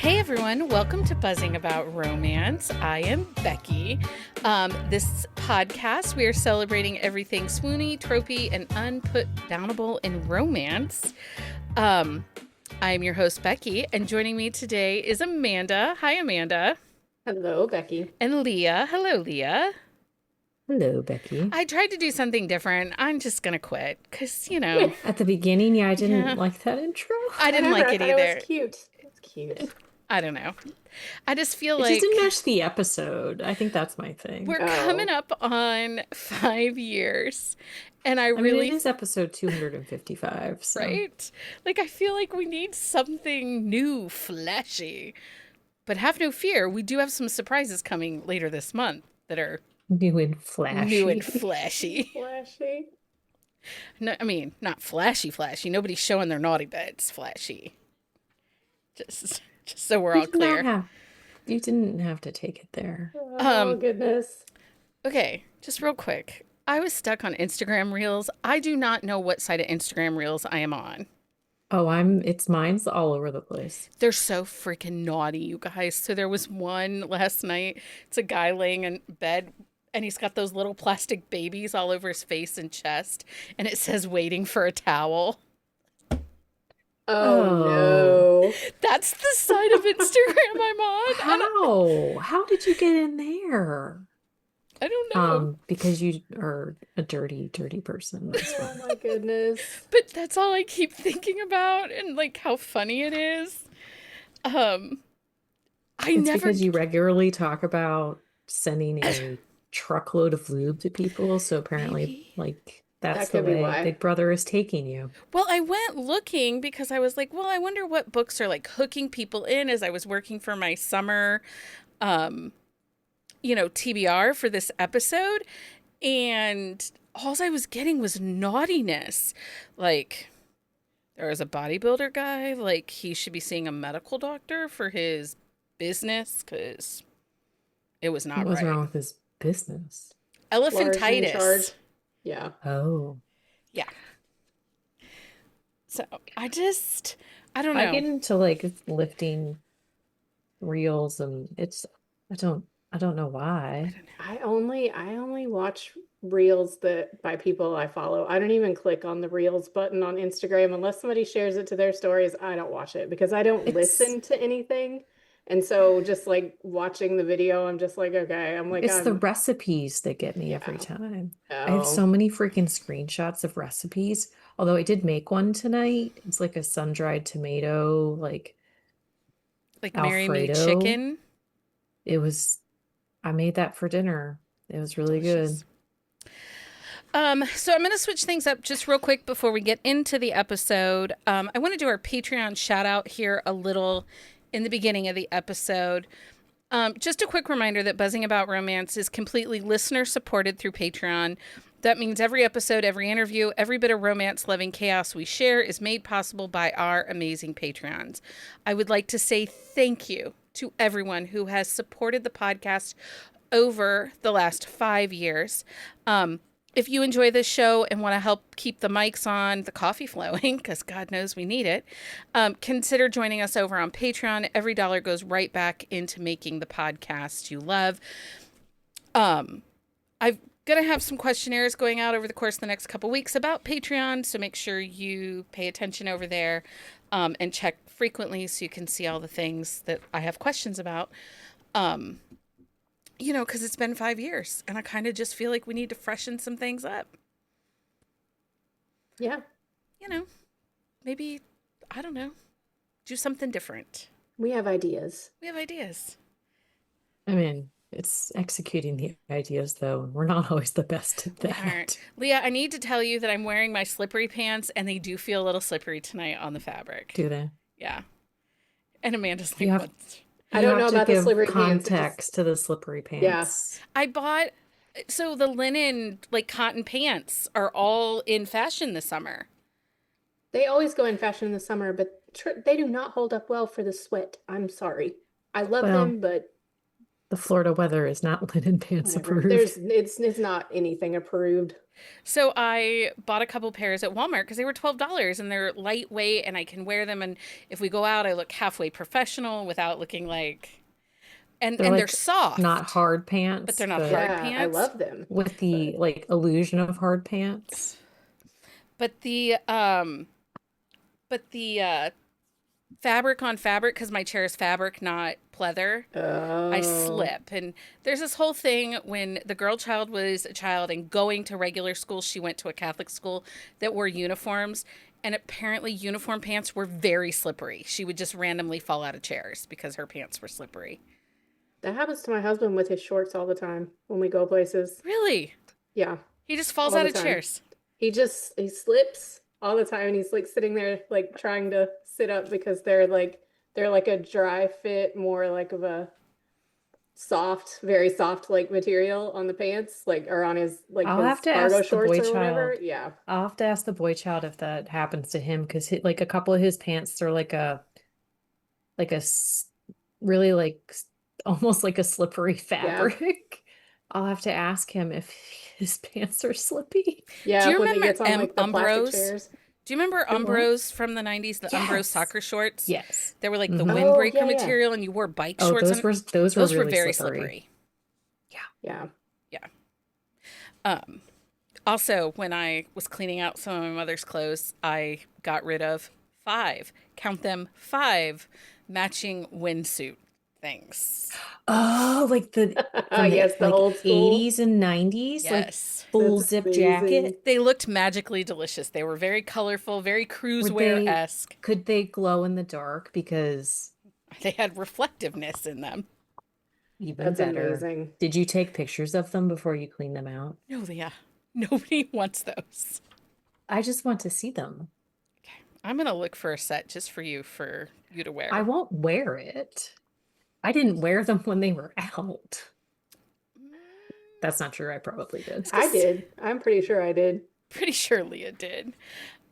Hey everyone, welcome to Buzzing About Romance. I am Becky. This podcast, we are celebrating everything swoony, tropey, and unputdownable in romance. I am your host, Becky, and joining me today is Amanda. Hi, Amanda. Hello, Becky. And Leah. Hello, Leah. Hello, Becky. I tried to do something different. I'm just going to quit because, At the beginning, I didn't like that intro. I didn't like it either. It was cute. It's cute. I don't know. I just feel It like just didn't match the episode. I think that's my thing. we're coming up on 5 years, and I mean, really it is episode 255, so. right? Like I feel like we need something new, flashy. But have no fear, we do have some surprises coming later this month that are New and flashy. new and flashy. Flashy. No, I mean, not flashy, flashy. Nobody's showing their naughty beds flashy. Just so we're all clear. You didn't have to take it there. Oh, goodness. Okay, just real quick. I was stuck on Instagram Reels. I do not know what side of Instagram Reels I am on. Oh, mine's all over the place. They're so freaking naughty, you guys. So there was one last night. It's a guy laying in bed and he's got those little plastic babies all over his face and chest. And it says waiting for a towel. Oh, no. That's the side of Instagram I'm on. How did you get in there? I don't know. Because you are a dirty, dirty person. Oh, my goodness. But that's all I keep thinking about and like how funny it is. Because you regularly talk about sending a truckload of lube to people, so apparently, that's the way Big Brother is taking you. Well, I went looking because I was like, well, I wonder what books are like hooking people in as I was working for my summer, TBR for this episode. And all I was getting was naughtiness. Like, there was a bodybuilder guy, like he should be seeing a medical doctor for his business because it was not right. What was wrong with his business? Elephantitis. Yeah. Oh. Yeah. So I don't know. I get into lifting reels and I don't know why. I only watch reels by people I follow. I don't even click on the reels button on Instagram unless somebody shares it to their stories. I don't watch it because I don't listen to anything. And so just like watching the video, I'm just like, okay, it's the recipes that get me every time. Oh. I have so many freaking screenshots of recipes. Although I did make one tonight. It's like a sun-dried tomato, like Marry Me Alfredo. chicken. I made that for dinner. It was really Delicious. good. So I'm going to switch things up just real quick before we get into the episode. I want to do our Patreon shout out here a little in the beginning of the episode. Just a quick reminder that Buzzing About Romance is completely listener supported through Patreon. That means every episode, every interview, every bit of romance-loving chaos we share is made possible by our amazing Patreons. I would like to say thank you to everyone who has supported the podcast over the last 5 years. If you enjoy this show and want to help keep the mics on, the coffee flowing, because God knows we need it, consider joining us over on Patreon. Every dollar goes right back into making the podcast you love. I'm going to have some questionnaires going out over the course of the next couple weeks about Patreon, so make sure you pay attention over there and check frequently so you can see all the things that I have questions about. Because it's been 5 years and I kind of just feel like we need to freshen some things up. Yeah. Maybe, I don't know, do something different. We have ideas. I mean, it's executing the ideas, though. We're not always the best at that. Leah, I need to tell you that I'm wearing my slippery pants and they do feel a little slippery tonight on the fabric. Do they? Yeah. And Amanda's like, I don't know about the slippery pants. Context to the slippery pants. Yeah. I bought, so the linen, cotton pants are all in fashion this summer. They always go in fashion in the summer, but they do not hold up well for the sweat. I'm sorry. I love them, but The Florida weather is not linen pants Whatever. approved. It's not anything approved. So I bought a couple pairs at Walmart because they were $12 and they're lightweight and I can wear them. And if we go out, I look halfway professional without looking like. And They're they're like soft, not hard but pants, they're not but hard Yeah, I pants. love them. with the But like illusion of hard pants. But the fabric on fabric, because my chair is fabric, not pleather. I oh, slip. And there's this whole thing when the girl child was a child and going to regular school, she went to a Catholic school that wore uniforms. And apparently, uniform pants were very slippery. She would just randomly fall out of chairs because her pants were slippery. that happens to my husband with his shorts all the time when we go places. Really? Yeah, He just falls all out the of time. chairs. He slips all the time and he's like sitting there like trying to sit up because they're like a dry fit, more like of a soft, very soft like material on the pants, like or on his like I'll have his to cargo ask the shorts boy or whatever. child. Yeah. I'll have to ask the boy child if that happens to him because like a couple of his pants are like a really almost like a slippery Yeah. fabric. I'll have to ask him if his pants are slippy. Do Yeah, you when he remember gets on like the plastic Umbros? chairs. Do you remember The what? Umbros from the 90s, the Umbro Yes. soccer shorts? Yes. They were like the Hmm. Oh, windbreaker yeah, yeah. material and you wore bike Oh, shorts on. those were Those were really very slippery. slippery. Yeah. Yeah. Yeah. Um, Also, when I was cleaning out some of my mother's clothes, I got rid of 5, count them 5 matching windsuit things. Oh, like from the Yes, the old school. 80s and 90s, like Yes. full That's zip amazing. jacket. They looked magically delicious. They were very colorful, very Were cruise they, wear-esque. could they glow in the dark? Because They had reflectiveness in them. even That's better. amazing. Did you take pictures of them before you cleaned them out? No, Leah. Nobody wants those. I just want to see them. Okay. I'm going to look for a set just for you to I wear. won't wear it. I didn't wear them when they were out. That's not true. I probably did. I did. I'm pretty sure I did. Pretty sure Leah did.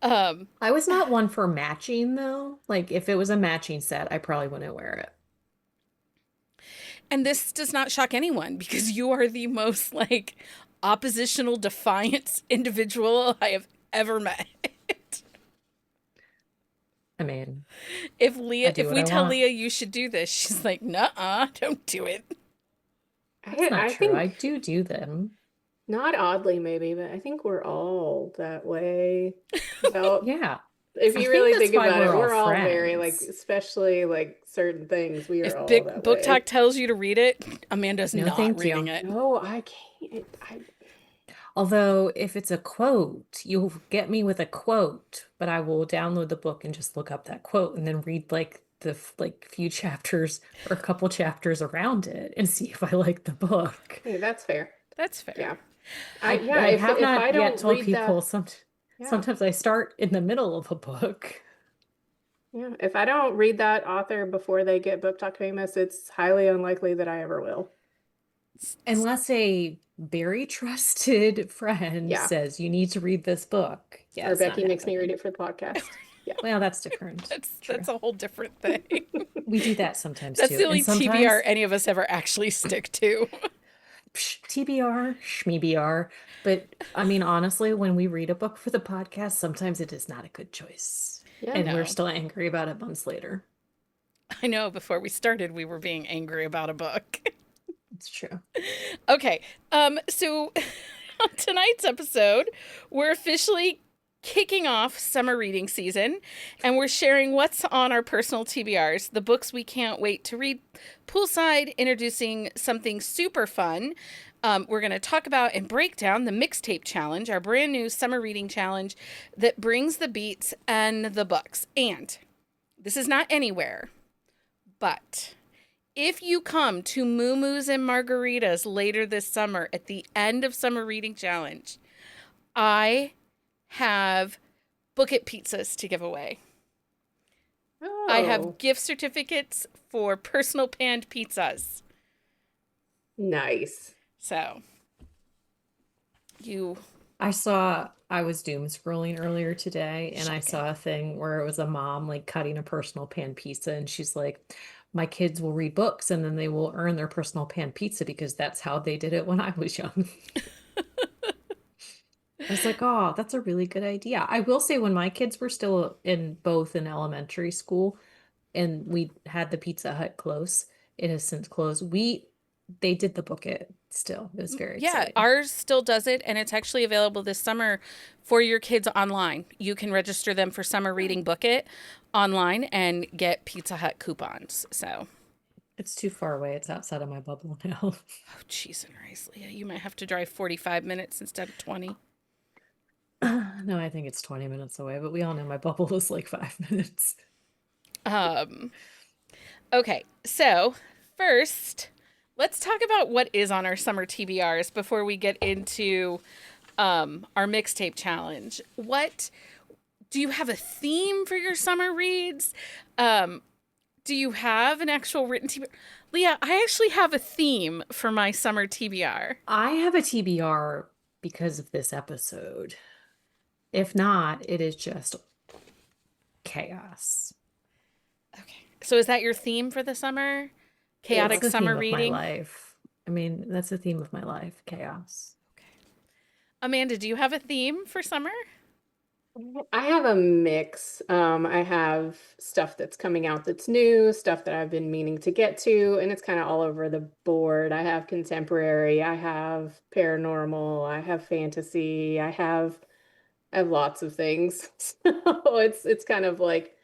I was not one for matching though. Like if it was a matching set, I probably wouldn't wear it. And this does not shock anyone because you are the most like oppositional defiance individual I have ever met. I mean, If I do if what we I tell want. Leah you should do this, she's like, "Nuh-uh, don't do it." That's not I true. I think do them. not oddly maybe, but I think we're all that way about Yeah. if I you think really that's think why about it, we're all we're all very like friends. especially like certain things, we are If all Big that Book Talk way. tells you to read it, Amanda's No, not thank reading you. it. No, I can't. Although if it's a quote, you'll get me with a quote, but I will download the book and just look up that quote and then read like the like few chapters or a couple chapters around it and see if I like the book. Hey, that's fair. That's fair. Yeah. I have If not I yet don't told read people that, yeah. sometimes I start in the middle of a book. Yeah. If I don't read that author before they get Book Talk famous, it's highly unlikely that I ever will. Unless a very trusted friend Yeah. says you need to read this book. Yeah, Or it's not Becky makes me read happening. it for the podcast. Yeah. Well, that's different. True. That's a whole different thing. We do that sometimes That's too. the And only sometimes TBR any of us ever actually stick to. TBR, schmeebr. But I mean, honestly, when we read a book for the podcast, sometimes it is not a good choice. Yeah. And we're No. still angry about it months later. I know before we started we were being angry about a book. It's true. Okay. So on tonight's episode, we're officially kicking off summer reading season and we're sharing what's on our personal TBRs, the books we can't wait to read poolside, introducing something super fun. We're going to talk about and break down the Mixtape Challenge, our brand new summer reading challenge that brings the beats and the books. And this is not anywhere, but if you come to Moo Moos and Margaritas later this summer at the end of Summer Reading Challenge, I have Book It pizzas to give away. I Oh, have gift certificates for personal panned pizzas. nice. So, I was doom scrolling earlier today and I shocking. saw a thing where it was a mom like cutting a personal pan pizza and she's like, my kids will read books and then they will earn their personal pan pizza because that's how they did it when I was young. I was like, oh, that's a really good idea. I will say when my kids were still in elementary school and we had the Pizza Hut close, it has since closed. They did the book it still. It was very Yeah, exciting. ours still does it, and it's actually available this summer for your kids online. You can register them for Summer Reading Book It online and get Pizza Hut coupons. So, It's too far away. It's outside of my bubble now. oh, jeez and rice, Leah, you might have to drive 45 minutes instead of 20. No, I think it's 20 minutes away, but we all know my bubble is like 5 minutes. Um, okay, so first, let's talk about what is on our summer TBRs before we get into our mixtape challenge. What do you have a theme for your summer reads? Do you have an actual written TBR? Leah, I actually have a theme for my summer TBR. I have a TBR because of this episode. If not, it is just chaos. Okay. So is that your theme for the summer? It's Chaotic the theme summer of my reading? life. I mean, that's the theme of my life, chaos. Amanda, do you have a theme for summer? I have a mix. I have stuff that's coming out that's new, stuff that I've been meaning to get to, and it's kind of all over the board. I have contemporary, I have paranormal, I have fantasy, I have lots of things. So it's kind of like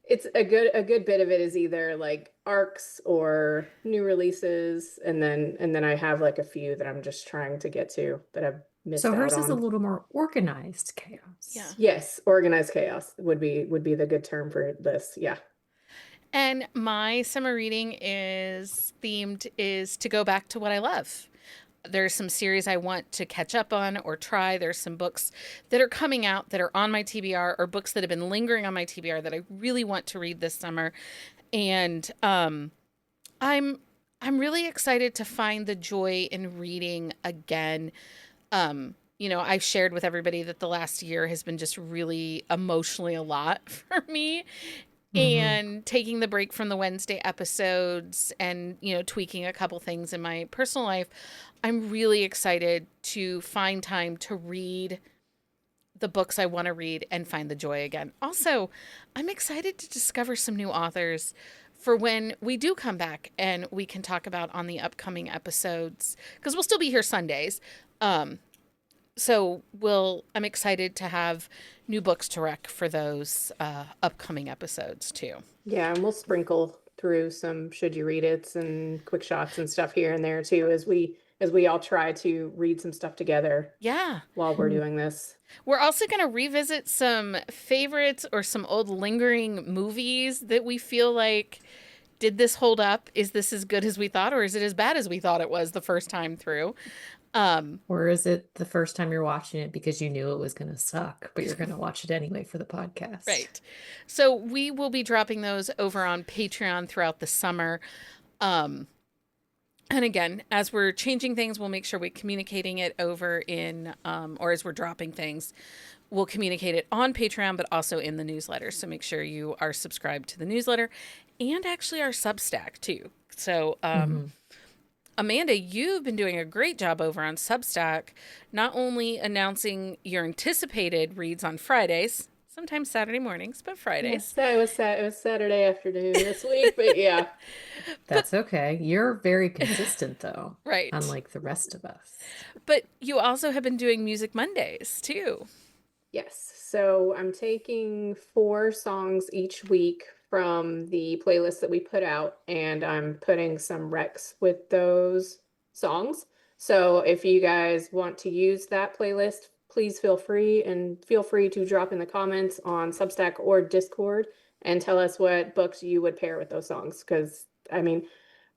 it's a good bit of it is either like arcs or new releases, and then I have like a few that I'm just trying to get to that I've missed So out hers is a on. little more organized Yeah. chaos. Yes, organized chaos would be the good term for this. Yeah. And my summer reading is to go back to what I love. There's some series I want to catch up on or try. There's some books that are coming out that are on my TBR or books that have been lingering on my TBR that I really want to read this summer. And I'm I'm really excited to find the joy in reading again. I've shared with everybody that the last year has been just really emotionally a lot for me. Hmm. And taking the break from the Wednesday episodes and, tweaking a couple things in my personal life, I'm really excited to find time to read the books I want to read and find the joy again. Also, I'm excited to discover some new authors for when we do come back and we can talk about on the upcoming episodes because we'll still be here Sundays. Um, I'm excited to have new books to rec for those upcoming episodes too. Yeah, and we'll sprinkle through some should you read it's and quick shots and stuff here and there too as we all try to read some stuff together Yeah. while we're doing this. We're also going to revisit some favorites or some old lingering movies that we feel like, did this hold up? Is this as good as we thought, or is it as bad as we thought it was the first time through? Or is it the first time you're watching it because you knew it was going to suck, but you're going to watch it anyway for the podcast? Right. So we will be dropping those over on Patreon throughout the summer. Um, and again, as we're changing things, we'll make sure we're communicating it over or as we're dropping things, we'll communicate it on Patreon, but also in the newsletter. So make sure you are subscribed to the newsletter and actually our Substack too. So, Hmm. Amanda, you've been doing a great job over on Substack, not only announcing your anticipated reads on Fridays, sometimes Saturday mornings, but Fridays. Yes, it was Saturday afternoon this week, but yeah. But That's okay. You're very consistent, though, right. unlike the rest of us. But you also have been doing Music Mondays too. Yes. So I'm taking 4 songs each week from the playlist that we put out, and I'm putting some recs with those songs. So if you guys want to use that playlist, please feel free to drop in the comments on Substack or Discord and tell us what books you would pair with those songs. Because I mean,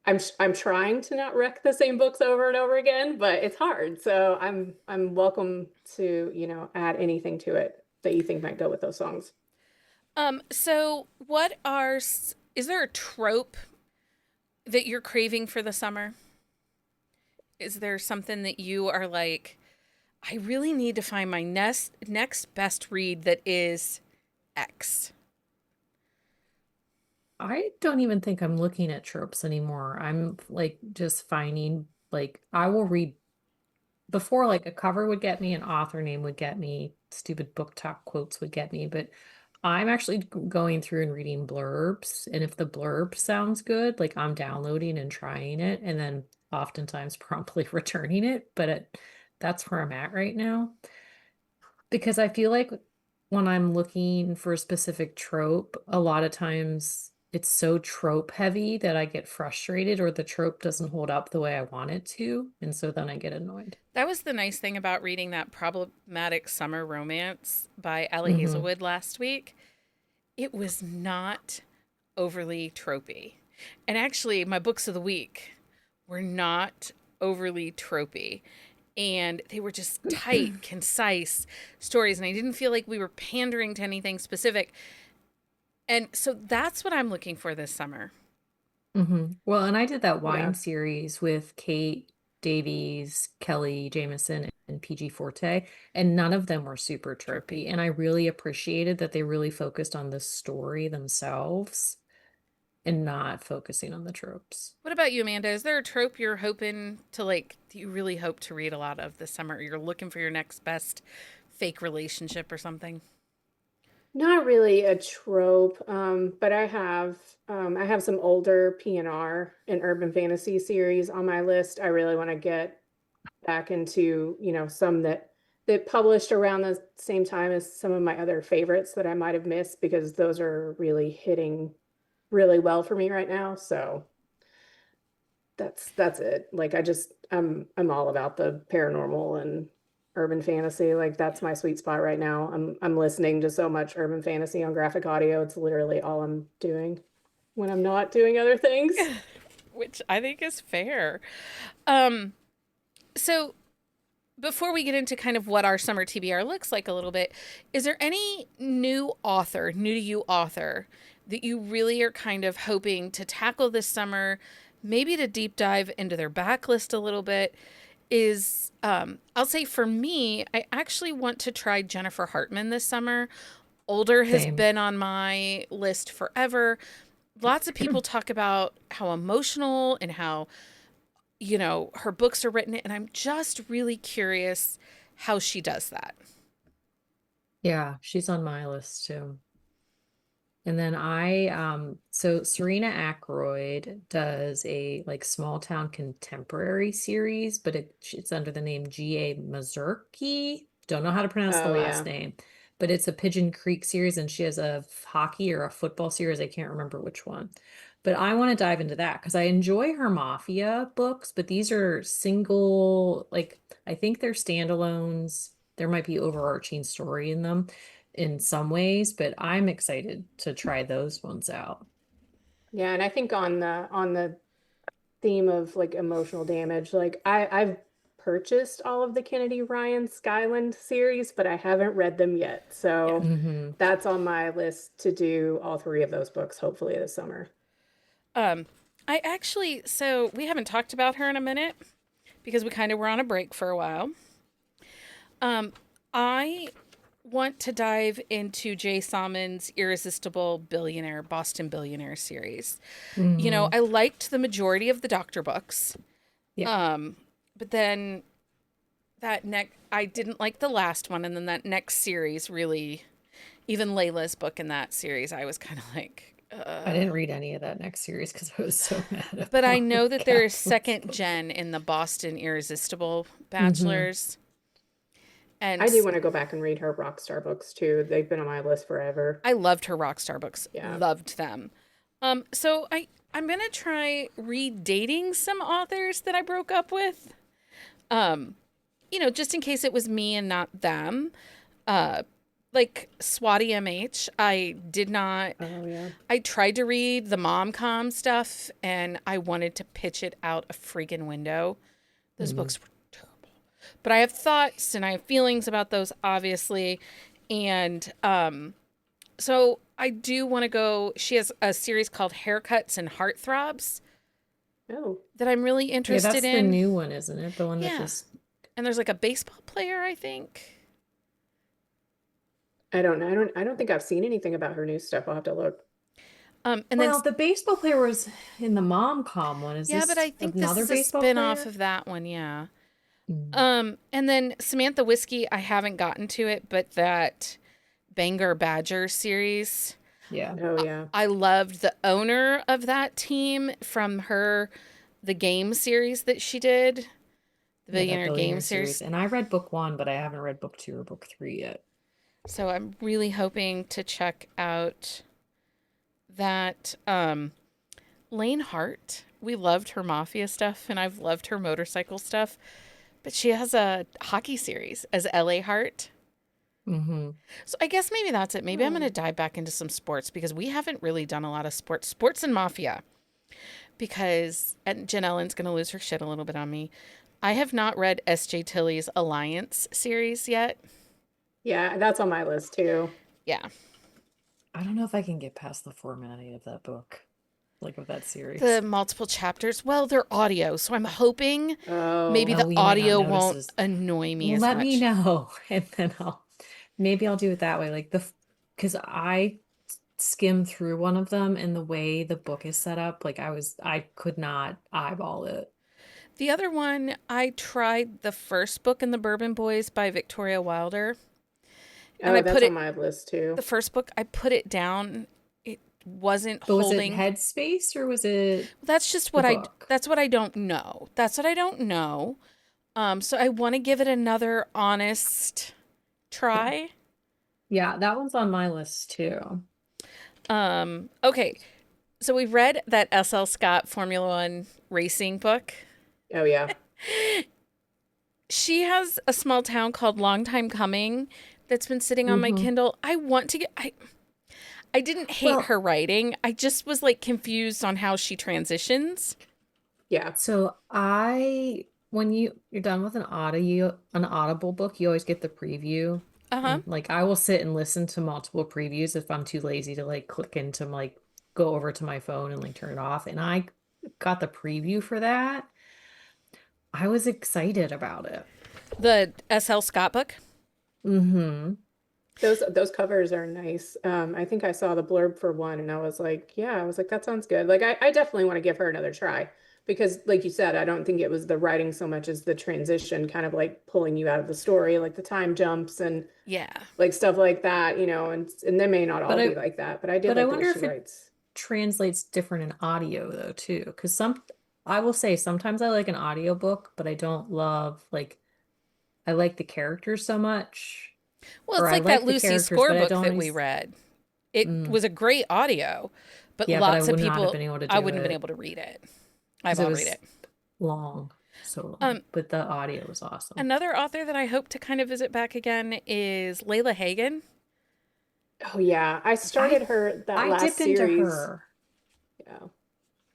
I'm trying to not wreck the same books over and over again, but it's hard. So I'm welcome to, add anything to it that you think might go with those songs. So is there a trope that you're craving for the summer? Is there something that you are like, I really need to find my next best read that is X? I don't even think I'm looking at tropes anymore. I'm like just finding like I will read before like a cover would get me, an author name would get me, stupid book talk quotes would get me, but I'm actually going through and reading blurbs, and if the blurb sounds good, like I'm downloading and trying it, and then oftentimes promptly returning it. That's where I'm at right now. Because I feel like when I'm looking for a specific trope, a lot of times it's so trope heavy that I get frustrated or the trope doesn't hold up the way I want it to. And so then I get annoyed. That was the nice thing about reading that problematic summer romance by Ellie Hmm. Hazelwood last week. It was not overly tropey. And actually, my books of the week were not overly tropey. And they were just tight, concise stories. And I didn't feel like we were pandering to anything specific. And so that's what I'm looking for this summer. Well, and I did that Yeah. wine series with Kate Davies, Kelly Jameson, and PG Forte, and none of them were super tropey. Tropey. And I really appreciated that they really focused on the story themselves and not focusing on the tropes. What about you, Amanda? Is there a trope you're hoping to like, do you really hope to read a lot of this summer? Or you're looking for your next best fake relationship or something? Not really a trope, but I have some older PNR and urban fantasy series on my list. I really want to get back into, some that published around the same time as some of my other favorites that I might have missed because those are really hitting really well for me right now. So that's it. Like I'm all about the paranormal and urban fantasy. Like that's my sweet spot right now. I'm listening to so much urban fantasy on graphic audio. It's literally all I'm doing when I'm not doing other things. Which I think is fair. Um, so before we get into kind of what our summer TBR looks like a little bit, is there any new author, new to you author, that you really are kind of hoping to tackle this summer, maybe to deep dive into their backlist a little bit? I'll say for me, I actually want to try Jennifer Hartman this summer. Older has Same. been on my list forever. Lots of people talk about how emotional and how her books are written, and I'm just really curious how she does that. Yeah, she's on my list too. And then so Serena Ackroyd does a like small town contemporary series, but it's under the name G.A. Mazurki. Don't know how to pronounce the Oh last yeah. name, but it's a Pigeon Creek series, and she has a hockey or a football series. I can't remember which one. But I want to dive into that because I enjoy her mafia books, but these are single, like I think they're standalones. There might be overarching story in them in some ways, but I'm excited to try those ones out. Yeah, and I think on the theme of like emotional damage, like I've purchased all of the Kennedy Ryan Skyland series, but I haven't read them yet. Yeah. So Hmm. that's on my list to do all three of those books hopefully this summer. Um, I actually, so we haven't talked about her in a minute because we kind of were on a break for a while. Um, I want to dive into Jay Salmon's Irresistible Billionaire, Boston Billionaire series. Hmm. I liked the majority of the Doctor books. Yeah. Um, but then I didn't like the last one, and then that next series really, even Layla's book in that series, I was kind of like, I didn't read any of that next series because I was so mad But I about know that there is Catherine's second book. gen in the Boston Irresistible Hmm. Bachelors, and I do want to go back and read her Rockstar books too. They've been on my list forever. I loved her Rockstar books, Yeah. loved them. So I'm gonna try redating some authors that I broke up with. Um, just in case it was me and not them. Uh, like Swati MH, I did not. Oh yeah. I tried to read the mom com stuff, and I wanted to pitch it out a freaking window. Those Hmm. books were terrible. But I have thoughts and I have feelings about those, obviously. And so I do want to go. She has a series called Haircuts and Heartthrobs Oh, that I'm really Yeah, interested that's the in. new one, isn't it? The one that Yeah. just. And there's like a baseball player, I think. I don't know. I don't think I've seen anything about her new stuff. I'll have to look. And then Well, the baseball player was in the mom-com one. Is yeah, but this I think this another is a baseball spin-off player? of that one, yeah. Mm, And then Samantha Whiskey, I haven't gotten to it, but that Banger Badger series, yeah, Oh yeah. I loved the owner of that team from the game series that she did, the yeah, that Billionaire Game Billionaire series. series. And I read book one, but I haven't read book two or book three yet. So I'm really hoping to check out that Lane Hart. We loved her mafia stuff and I've loved her motorcycle stuff, but she has a hockey series as LA Hart. Mm-hmm. So I guess maybe that's it. Maybe I'm going to Oh. dive back into some sports because we haven't really done a lot of sports and mafia. Because and Jen Ellen's going to lose her shit a little bit on me. I have not read S.J. Tilley's Alliance series yet. Yeah, that's on my list too. Yeah, I don't know if I can get past the formatting of that book, like of that the series. multiple chapters. Well, they're audio, so I'm hoping maybe Oh, the Oh, you might not audio notice won't this. annoy me as Let me much. know, and then I'll do it that way. Like because I skimmed through one of them, and the way the book is set up, like I could not eyeball it. The other one, I tried the first book in the Bourbon Boys by Victoria Wilder, and I oh, put that's on it my list too. the first book, I put it down. It wasn't But was it holding. Headspace or was it That's just the what book? that's what I don't know. That's what I don't know. So I want to give it another honest Yeah. try. Yeah, that one's on my list too. Okay. So we read that S.L. Scott Formula One racing book. Oh yeah. She has a small town called Long Time Coming that's been sitting on my Hmm. Kindle. I want to get I didn't hate Well, her writing. I just was like confused on how she transitions. Yeah. so when you're done with an Audible book, you always get the preview. Uh-huh. And like I will sit and listen to multiple previews if I'm too lazy to like click into like go over to my phone and like turn it off. And I got the preview for that. I was excited about it. The S.L. Scott book. Hmm. Those covers are nice. I think I saw the blurb for one and I was like, yeah, I was like, that sounds good. Like I definitely want to give her another try because like you said, I don't think it was the writing so much as the transition kind of like pulling you out of the story, like the time jumps and Yeah. like stuff like that, and they may not But all I be like that, but I did but I like the way wonder she if it writes. translates different in audio though too. Because I will say sometimes I like an audiobook, but I don't love like I like the characters so much. Well, Or it's I like that like the Lucy characters, Score but I book don't that we always read. It mm, was a great audio, but yeah, but I lots of would not have people been able to I do wouldn't have been it able to read it. because it I'll read was it. long, so long. Um, But the audio was awesome. Another author that I hope to kind of visit back again is Layla Hagen. Oh yeah, I I started her that I last dip into series. her. Yeah.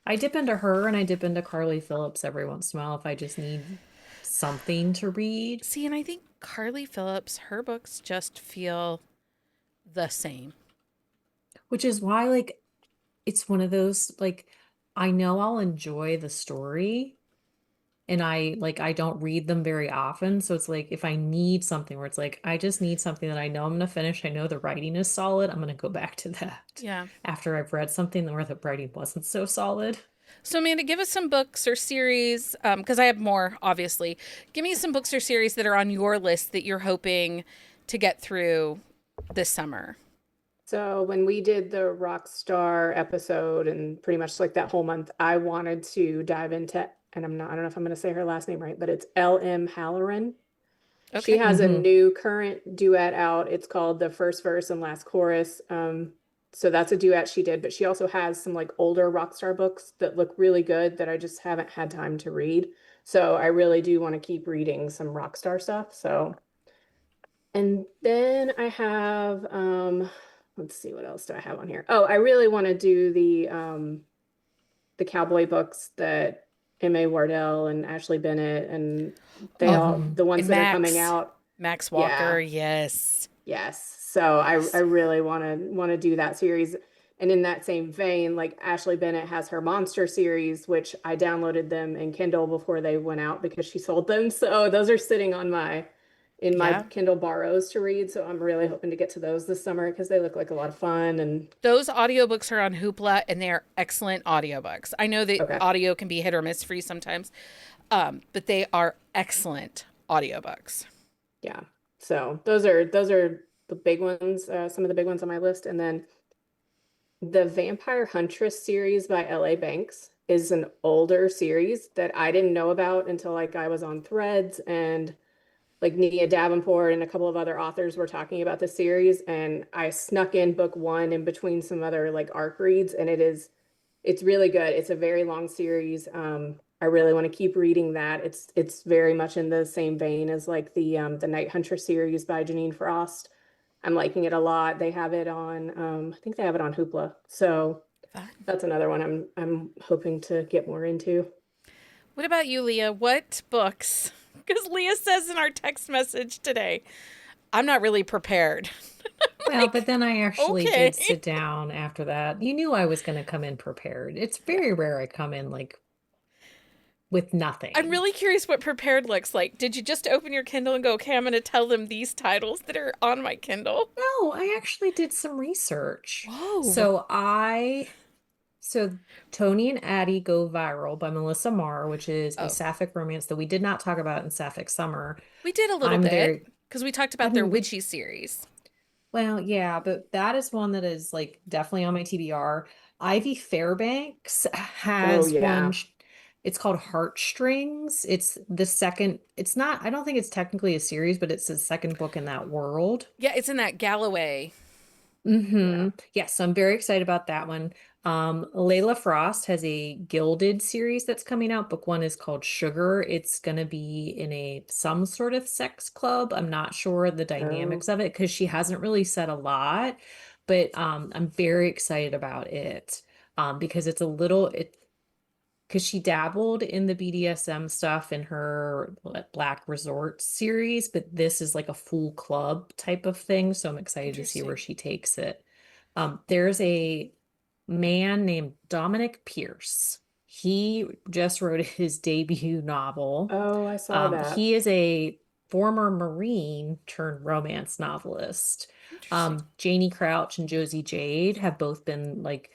I dip into her and I dip into Carly Phillips every once in a while if I just need something to read. See, and I think Carly Phillips, her books just feel the same. Which is why like it's one of those like I know I'll enjoy the story and I don't read them very often, so it's like if I need something where it's like I just need something that I know I'm gonna finish, I know the writing is solid, I'm gonna go back to that Yeah. after I've read something where the writing wasn't so solid. So, Amanda, give us some books or series, because I have more, obviously. Give me some books or series that are on your list that you're hoping to get through this summer. So when we did the Rockstar episode and pretty much like that whole month, I wanted to dive into, and I don't know if I'm going to say her last name right, but it's L.M. Halloran. She Okay. has a Hmm. new current duet out. It's called The First Verse and Last Chorus. So that's a duet she did, but she also has some like older Rockstar books that look really good that I just haven't had time to read. So I really do want to keep reading some Rockstar stuff. So, and then I have let's see, what else do I have on here? Oh, I really want to do the cowboy books that M.A. Wardell and Ashley Bennett and they Oh, all Hmm. the ones and that are coming out. Max Yeah. Walker. Yes. Yes. So I Yes. really want to do that series. And in that same vein, like Ashley Bennett has her monster series, which I downloaded them in Kindle before they went out because she sold them. So those are sitting on my in my Yeah. Kindle borrows to read. So I'm really hoping to get to those this summer because they look like a lot of fun. And Those audiobooks are on Hoopla and they are excellent audiobooks. I know that okay, audio can be hit or miss for you sometimes, but they are excellent audiobooks. yeah. So those are the big ones, some of the big ones on my list. And then the Vampire Huntress series by L.A. Banks is an older series that I didn't know about until like I was on Threads and like Nia Davenport and a couple of other authors were talking about the series, and I snuck in book one in between some other like arc reads, and it's really good. It's a very long series. I really want to keep reading that. It's very much in the same vein as like the Night Hunter series by Janine Frost. I'm liking it a lot. They have it on I think they have it on Hoopla. So Fun. that's another one I'm hoping to get more into. What about you, Leah? What books? Because Leah says in our text message today, I'm not really prepared. Well, but then I actually Okay. did sit down after that. You knew I was going to come in prepared. It's Yeah. very rare I come in like with I'm nothing. really curious what prepared looks like. Did you just open your Kindle and go, okay, I'm going to tell them these titles that are on my Kindle? No, I actually did some research. Whoa. So Tony and Addie Go Viral by Melissa Marr, which is a Oh, sapphic romance that we did not talk about in Sapphic Summer. we did a little I'm bit very, because we talked I about their mean, witchy series. well, yeah, but that is one that is like definitely on my TBR. Ivy Fairbanks Oh has one. yeah. It's called Heartstrings. It's the second, it's not, I don't think it's technically a series, but it's the second book in that world. Yeah, it's in that Galloway. Yeah. Yes, so I'm very excited about that one. Layla Frost has a Gilded series that's coming out. Book one is called Sugar. It's gonna be in a some sort of sex club. I'm not sure the Oh. dynamics of it because she hasn't really said a lot, but I'm very excited about it. Because it's a little it because she dabbled in the BDSM stuff in her Black Resort series, but this is like a full club type of thing. So I'm excited to see where Interesting. she takes it. There's a man named Dominic Pierce. He just wrote his debut novel. Oh, I saw that. He is a former Marine turned romance novelist. Interesting. Janie Crouch and Josie Jade have both been like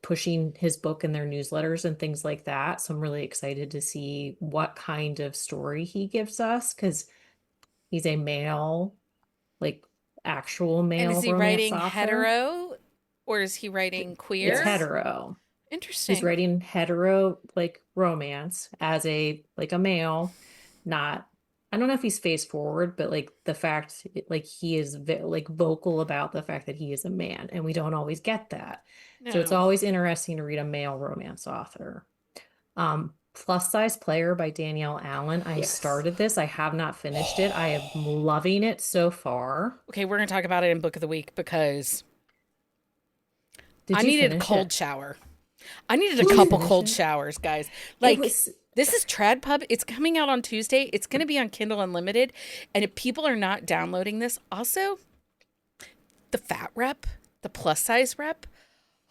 pushing his book in their newsletters and things like that. So I'm really excited to see what kind of story he gives us because he's a male, like actual And is male he romance writing author. hetero or is he writing It's queer? Yes. hetero. He's Interesting. writing hetero like romance as a like a male, not I don't know if he's face forward, but like the fact like he is like vocal about the fact that he is a man, and we don't always get that. So it's No. always interesting to read a male romance author. Plus Size Player by Danielle Allen. I Yes. started this. I have not finished it. I am loving it so far. Okay, we're going to talk about it in Book of the Week because I Did you needed a finish cold it? shower. I needed a Did you couple finish cold it? showers, guys. It Like, was this is Trad Pub. It's coming out on Tuesday. It's going to be on Kindle Unlimited. And if people are not downloading this, the fat rep, the plus size rep,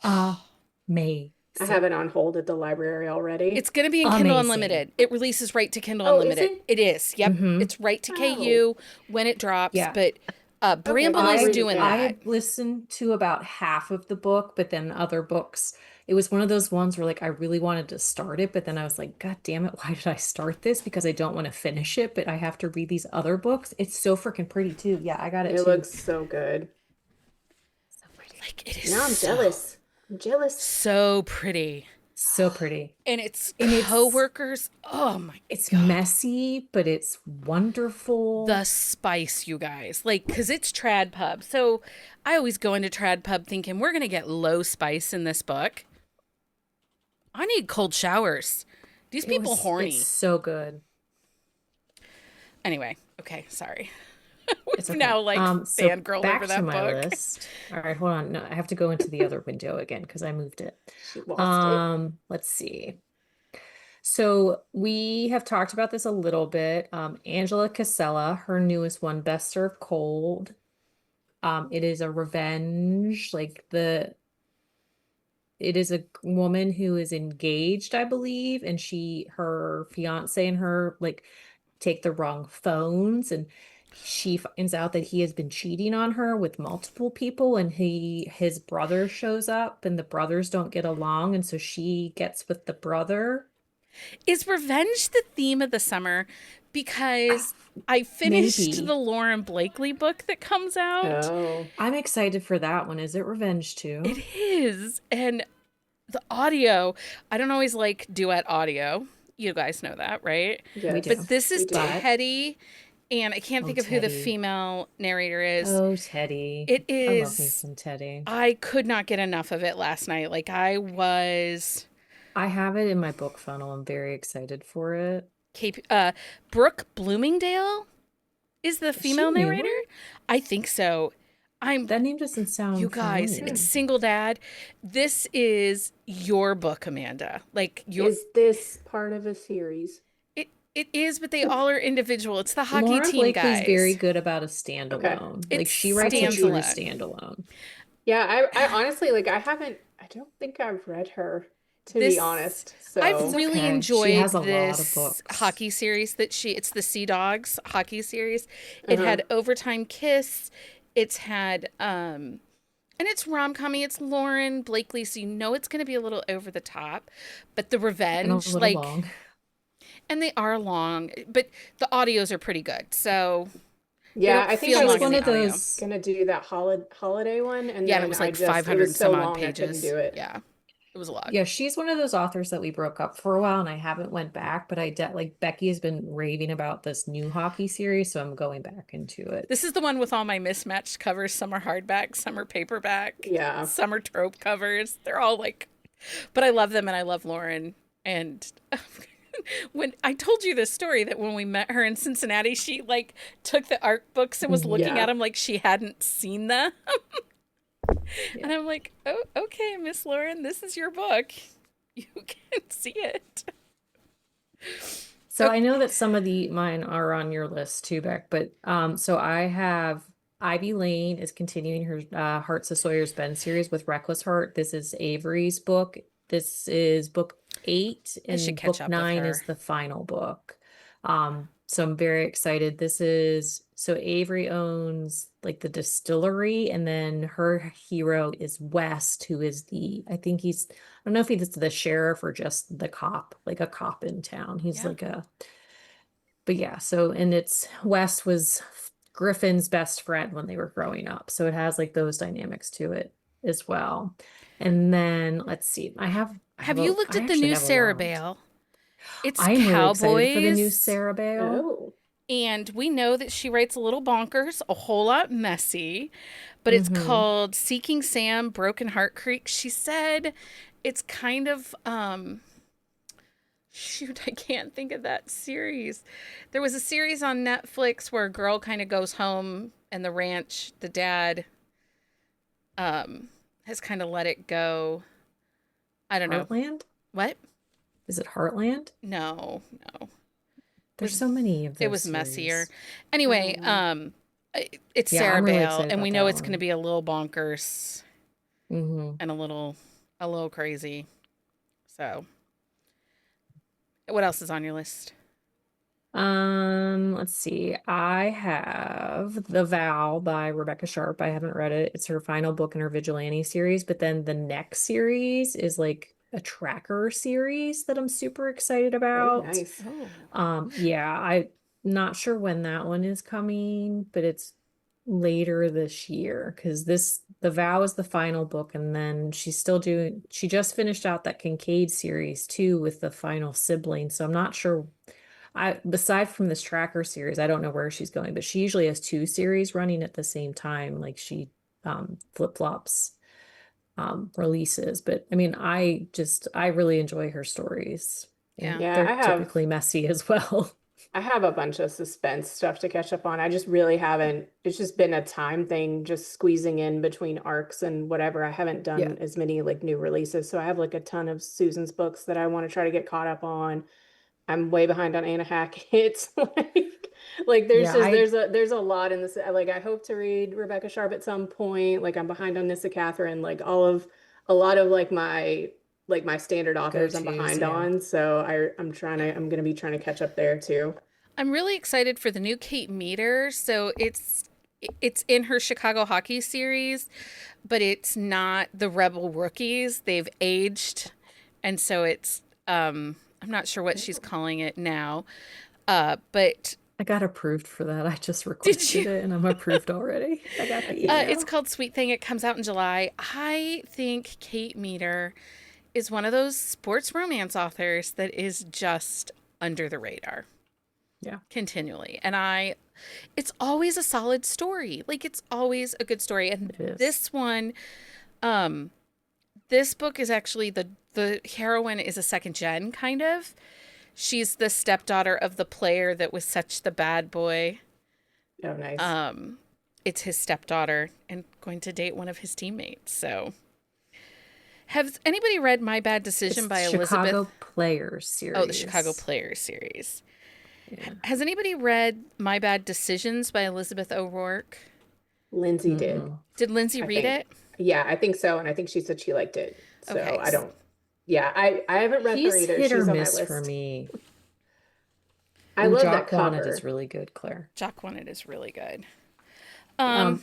amazing. I have it on hold at the library already. it's going to be in Kindle Amazing. Unlimited. It releases right to Kindle Oh, is Unlimited. it? It is. Yep. Mm-hmm. It's right to Oh, KU when it drops. Yeah. But okay. Bramble Then I'll is read it doing I then. that. had listened to about half of the book, but then other books, it was one of those ones where like I really wanted to start it, but then I was like, God damn it, why did I start this? Because I don't want to finish it, but I have to read these other books. It's so freaking pretty too. Yeah, I got it It too. looks so good. So pretty. Like, it is Now I'm so, jealous. I'm jealous. so pretty. So pretty. And it's And coworkers. Oh my it's God. messy, but it's The wonderful. spice, you guys. Like, because it's Trad Pub. So I always go into Trad Pub thinking we're going to get low spice in this book. I need cold showers. These people It's horny. so good. Anyway, okay, sorry. It's We've okay. now like So fangirled over back to that my book. list. All right, hold on. No, I have to go into the other window again because I moved it. She lost it. Let's see. So we have talked about this a little bit. Angela Casella, her newest one, Best Served Cold. It is a revenge, it is a woman who is engaged, I believe, and her fiance and her like take the wrong phones, and she finds out that he has been cheating on her with multiple people, and his brother shows up and the brothers don't get along, and so she gets with the brother. Is revenge the theme of the summer? Because I finished Maybe. the Lauren Blakely book that comes out. Oh, I'm excited for that one. Is it revenge It too? is. And the audio, I don't always like duet audio. You guys know that, right? We But do. yes, this we is do. But Teddy, and I can't oh, think of who the Teddy. female narrator is. Oh, Teddy. It I love me is, some Teddy. I could not get enough of it last night. Like, I was. I have it in my book funnel. I'm very excited for it. Brooke Bloomingdale is the Is she female newer? narrator. I think so. I'm That name doesn't You sound guys, it's familiar. Single Dad. This is your book, Amanda. Like your Is this part of a series? it is, but they all are individual. It's the hockey Lauren team Blakely's very guys. good about a Okay. standalone. It Like she writes a stands true alone. standalone. Yeah, I honestly like I don't think I've read her, to be This honest. I've It's So really okay. She has enjoyed a lot of this books. hockey series that it's the Sea Dogs hockey series. It uh-huh. had Overtime Kiss. It's had and it's rom-commy. It's Lauren Blakely, so you know it's going to be a little over the top, but the And a revenge, little like, long. and they are long, but the audios are pretty good. So Yeah, it'll I think feel I long She's in one was the of audio. those. gonna do that holiday one, and Yeah, and it then was like it 500 was and so some odd long I couldn't pages. do it. Yeah, it was a lot. Yeah, she's one of those authors that we broke up for a while, and I haven't went back, but like Becky has been raving about this new hockey series, so I'm going back into it. This is the one with all my mismatched covers. Some are hardback, some are paperback, Yeah. some are trope covers. They're all like, but I love them and I love Lauren. And when I told you this story that when we met her in Cincinnati, she like took the art books and was Mhm. looking at Yeah. them like she hadn't seen them. Yeah. And I'm like, oh, okay, Miss Lauren, this is your book. You can see it. So I know that some of the mine are on your list too, Beck, but so I have Ivy Lane is continuing her Hearts of Sawyer's Bend series with Reckless Heart. This is Avery's book. This is book 8, I should and catch book up with 9 her. is the final book. So I'm very excited. This is so Avery owns like the distillery, and then her hero is West, who is I think I don't know if he's the sheriff or just the cop, like a cop in town. He's Yeah. like but yeah, so and it's West was Griffin's best friend when they were growing up. So it has like those dynamics to it as well. And then let's see, Have you looked I at the actually new have a Sarah lot. Bale? It's I am really excited for the new cowboys. Sarah Bale. Oh. And we know that she writes a little bonkers, a whole lot messy, but it's Mm-hmm. called Seeking Sam, Broken Heart Creek. She said it's kind of shoot, I can't think of that series. There was a series on Netflix where a girl kind of goes home and the ranch, the dad has kind of let it go. I don't know. Heartland? What? Is it Heartland? No, no. There's so many of It those was messier. series. I Anyway, don't know. it's Yeah, Sarah I'm really Bale, excited and we about know that it's going to one. be a little bonkers Mm-hmm. and a little crazy. So, what else is on your list? Let's see. I have The Vow by Rebecca Sharp. I haven't read it. It's her final book in her Vigilante series, but then the next series is like a tracker series that I'm super excited Oh, about. nice. Oh, Yeah, I'm not sure when that one is coming, but it's later this year because The Vow is the final book, and then she just finished out that Kincaid series too with the final sibling. So I'm not sure. Beside from this tracker series, I don't know where she's going, but she usually has two series running at the same time. Like she flip-flops releases. But I mean, I really enjoy her stories, and yeah. Yeah, they're typically messy as well. I have a bunch of suspense stuff to catch up on. I just really haven't, it's just been a time thing, just squeezing in between arcs and whatever. I haven't Yeah. done as many like new releases. So I have like a ton of Susan's books that I want to try to get caught up on. I'm way behind on Anna Hackett. Like there's Yeah, just I there's a lot in this. Like I hope to read Rebecca Sharp at some point. Like I'm behind on Nissa Catherine. Like a lot of like my standard go authors I'm tos, behind yeah. on. So I'm gonna be trying to catch up there too. I'm really excited for the new Kate Meter. So it's in her Chicago hockey series, but it's not the Rebel rookies. They've aged, and so it's I'm not sure what she's calling it now. But I got approved for that. I just did requested you? it and I'm approved already. I got the It's email. called Sweet Thing. It comes out in July. I think Kate Meter is one of those sports romance authors that is just under the radar Yeah, continually. And it's always a solid story. Like it's always a good story. And it is. this one, um, this book is actually the heroine is a second gen kind of. She's the stepdaughter of the player that was such the bad boy. Oh, nice. It's his stepdaughter and going to date one of his teammates. So, has anybody read My Bad Decision It's by Chicago Elizabeth? Players Oh, the Chicago series. Players series. Yeah. Has anybody read My Bad Decisions by Elizabeth O'Rourke? Lindsay did, Mm-mm. Did Lindsay I read think. it? Yeah, I think so. And I think she said she liked it. Okay. So I don't, yeah, I haven't read her He's either. hit or She's on my miss for list. me. I Ooh, love that Jock Wanted is cover. really good, Claire. Jock Wanted is really good.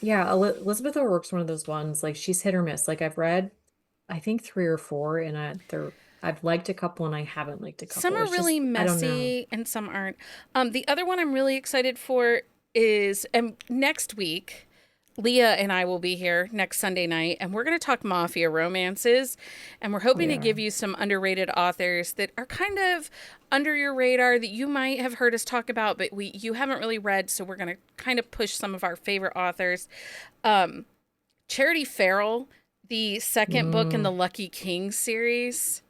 Yeah, Elizabeth O'Rourke's one of those ones, like she's hit or miss. Like I've read, I think three or four, and I've liked a couple and I haven't liked a Some couple. are It's really just, I don't know. messy and some aren't. The other one I'm really excited for is next week. Leah and I will be here next Sunday night, and we're going to talk mafia romances. And we're hoping We to give are. you some underrated authors that are kind of under your radar that you might have heard us talk about, but you haven't really read. So we're going to kind of push some of our favorite authors. Charity Farrell, the second book in the Mm, Lucky King series.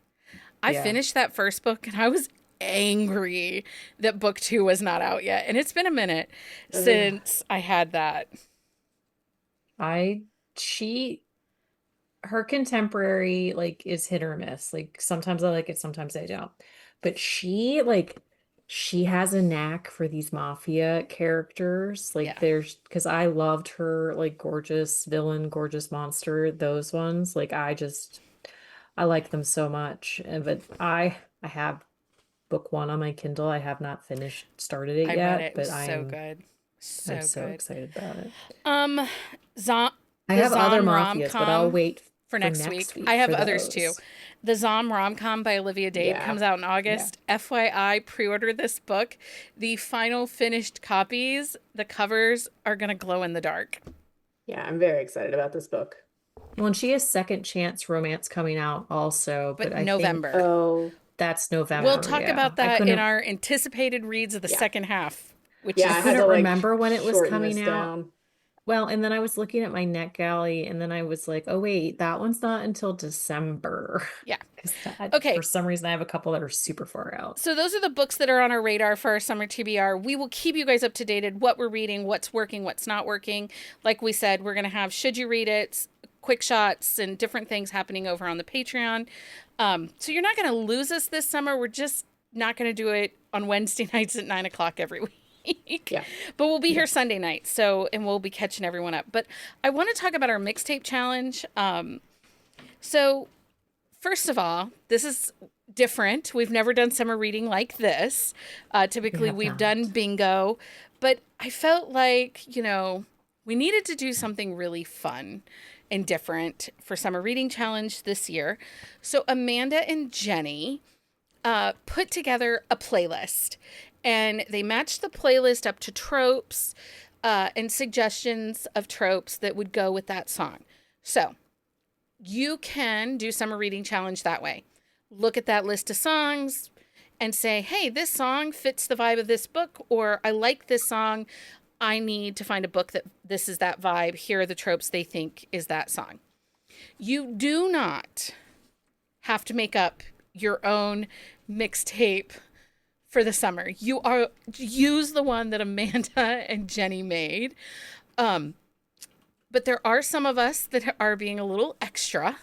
I yeah. finished that first book and I was angry that book two was not out yet. And it's been a minute Ugh. since I had that. I she her contemporary like is hit or miss. Like sometimes I like it, sometimes I don't. But she has a knack for these mafia characters. Like Yeah. there's because I loved her like gorgeous villain, gorgeous monster, those ones. Like I like them so much. But I have book one on my Kindle. I have not finished started it I read it. yet, It was but so good. I'm So so good. excited about it. Um, Zom, I the have other Zom rom mafias, but I'll com wait for for next next week. I week have for others too. those. The Zom rom com by Olivia Dade Yeah. comes out in Yeah. August. FYI, pre order this book. The final finished copies, the covers are going to glow in the dark. Yeah, I'm very excited about this book. Well, and she has Second Chance Romance coming out also, But but I think November. Oh, that's We'll November. talk Yeah. about that in our anticipated reads of the yeah. second half, which Yeah, I I had is to couldn't like remember when it was shorten coming this out. down. Well, and then I was looking at my NetGalley and then I was like, oh wait, that one's not until December. yeah. Because Okay. for some reason I have a couple that are super far out. So those are the books that are on our radar for our summer TBR. We will keep you guys up to date on what we're reading, what's working, what's not working. Like we said, we're going to have Should You Read It, quick shots, and different things happening over on the Patreon. So you're not going to lose us this summer. We're just not going to do it on Wednesday nights at 9 o'clock every week. Yeah. But we'll be Yeah. here Sunday night, and we'll be catching everyone up. But I want to talk about our mixtape challenge. So first of all, this is different. We've never done summer reading like this. Typically, have we've done not. bingo, but I felt like, we needed to do something really fun and different for summer reading challenge this year. So Amanda and Jenny put together a playlist, and they matched the playlist up to tropes and suggestions of tropes that would go with that song. So you can do summer reading challenge that way. Look at that list of songs and say, hey, this song fits the vibe of this book, or I like this song. I need to find a book that this is that vibe. Here are the tropes they think is that song. You do not have to make up your own mixtape for the summer. Use the one that Amanda and Jenny made. But there are some of us that are being a little extra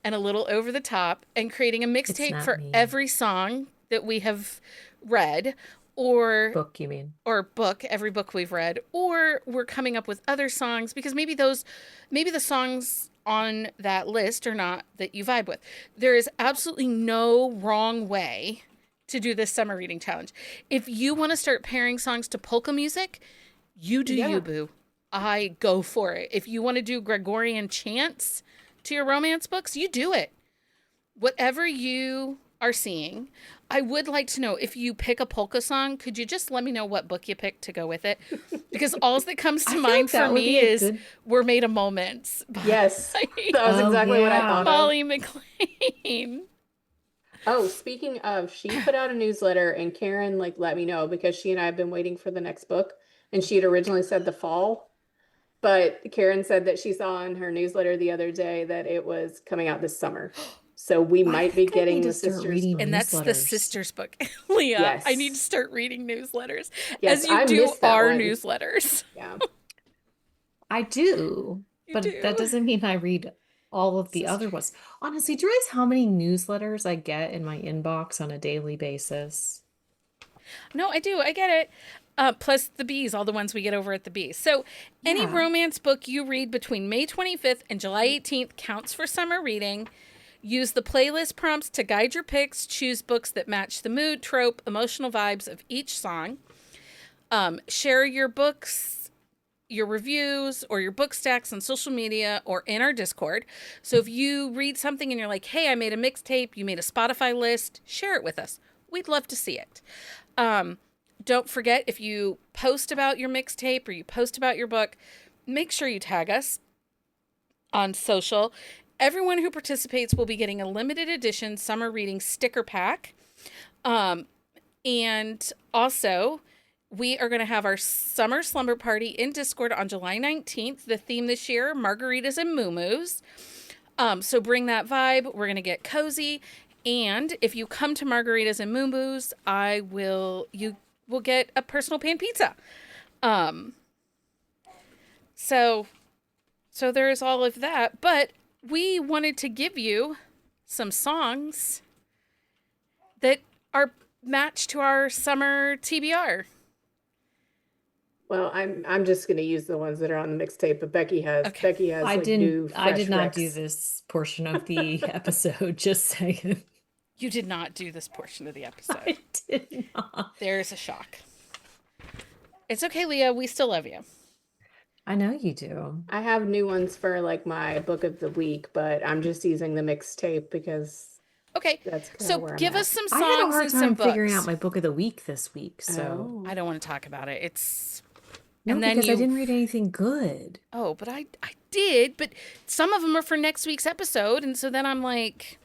and a little over the top and creating a It's mixtape not for me. every song that we have read, or Book, you mean? book, every book we've read, or we're coming up with other songs because maybe the songs on that list are not that you vibe with. There is absolutely no wrong way to do this summer reading challenge. If you want to start pairing songs to polka music, you do you, boo. I go for it. If you want to do Gregorian chants to your romance books, you do it. Whatever you are seeing, I would like to know, if you pick a polka song, could you just let me know what book you picked to go with it? Because all that comes to mind for me is We're Made of Moments. Yes, that was exactly what I thought of. Molly McLean. Oh, speaking of, she put out a newsletter, and Karen like let me know, because she and I have been waiting for the next book, and she had originally said the fall, but Karen said that she saw in her newsletter the other day that it was coming out this summer. So we might be getting the sisters book. And that's the sisters book. Leah, Yes. I need to start reading newsletters. Yes, as you I do missed that our one. newsletters. Yeah. I do, but do. that doesn't mean I read all of the other ones. Honestly, do you realize how many newsletters I get in my inbox on a daily basis? No, I do. I get it. Plus the bees, all the ones we get over at the bees. So any romance book you read between May 25th and July 18th counts for summer reading. Use the playlist prompts to guide your picks. Choose books that match the mood, trope, emotional vibes of each song. Share your books, your reviews, or your book stacks on social media or in our Discord. So if you read something and you're like, hey, I made a mixtape, you made a Spotify list, share it with us. We'd love to see it. Don't forget, if you post about your mixtape or you post about your book, make sure you tag us on social. Everyone who participates will be getting a limited edition summer reading sticker pack. And also, we are going to have our summer slumber party in Discord on July 19th. The theme this year, margaritas and moo-moos. So bring that vibe. We're going to get cozy. And if you come to margaritas and moo-moos, you will get a personal pan pizza. So there's all of that. But we wanted to give you some songs that are matched to our summer TBR. Well, I'm just going to use the ones that are on the mixtape, but Becky has I like new fresh did not do recs. this portion of the episode, just saying. You did not do this portion of the episode. I did not. There's a shock. It's okay, Leah. We still love you. I know you do. I have new ones for like my book of the week, but I'm just using the mixtape because Okay, that's kinda so where I'm give at. us some I had a songs hard and some time books. figuring out my book of the week this week, so Oh. I don't want to talk about it. It's no, and then because you I didn't read anything good. Oh, but I did, but some of them are for next week's episode, and so then I'm like,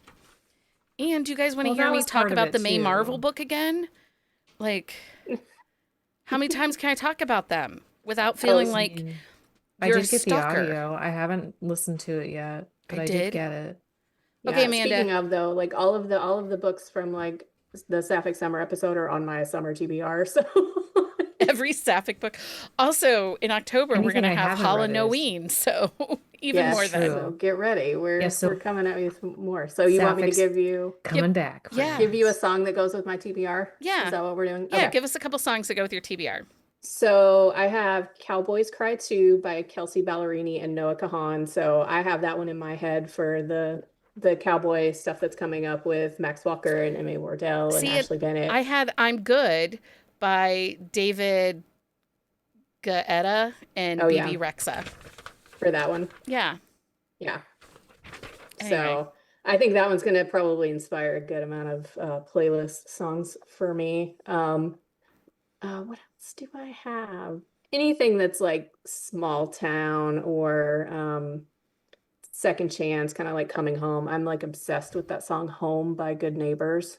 and do you guys want to Well, hear that me was talk part of about it, the May too. Marvel book again? Like, how many times can I talk about them without feeling like I you're did a get the stalker? audio. I haven't listened to it yet, but I I did. did get it. Okay, Yeah, Amanda. speaking of though, like all of the books from like the Sapphic Summer episode are on my summer TBR. So Every Sapphic book. Also, in October, we're Anything going to I have haven't read is- Halloween, so even yes, more than. so get ready. We're coming at you with more. So you want me to Sapphics give you coming back? yeah. give you a song that goes with my TBR? Yeah. Is that what we're doing? Yeah, Okay. give us a couple songs to go with your TBR. So I have Cowboys Cry Too by Kelsey Ballerini and Noah Kahan. So I have that one in my head for the cowboy stuff that's coming up with Max Walker and Emma Wardell and Ashley Bennett. I had I'm Good by David Guetta and Oh, BB yeah. Rexa. For that one. Yeah. Yeah. Anyway. So I think that one's going to probably inspire a good amount of playlist songs for me. What else do I have? Anything that's like small town or second chance, kind of like coming home. I'm like obsessed with that song Home by Good Neighbors.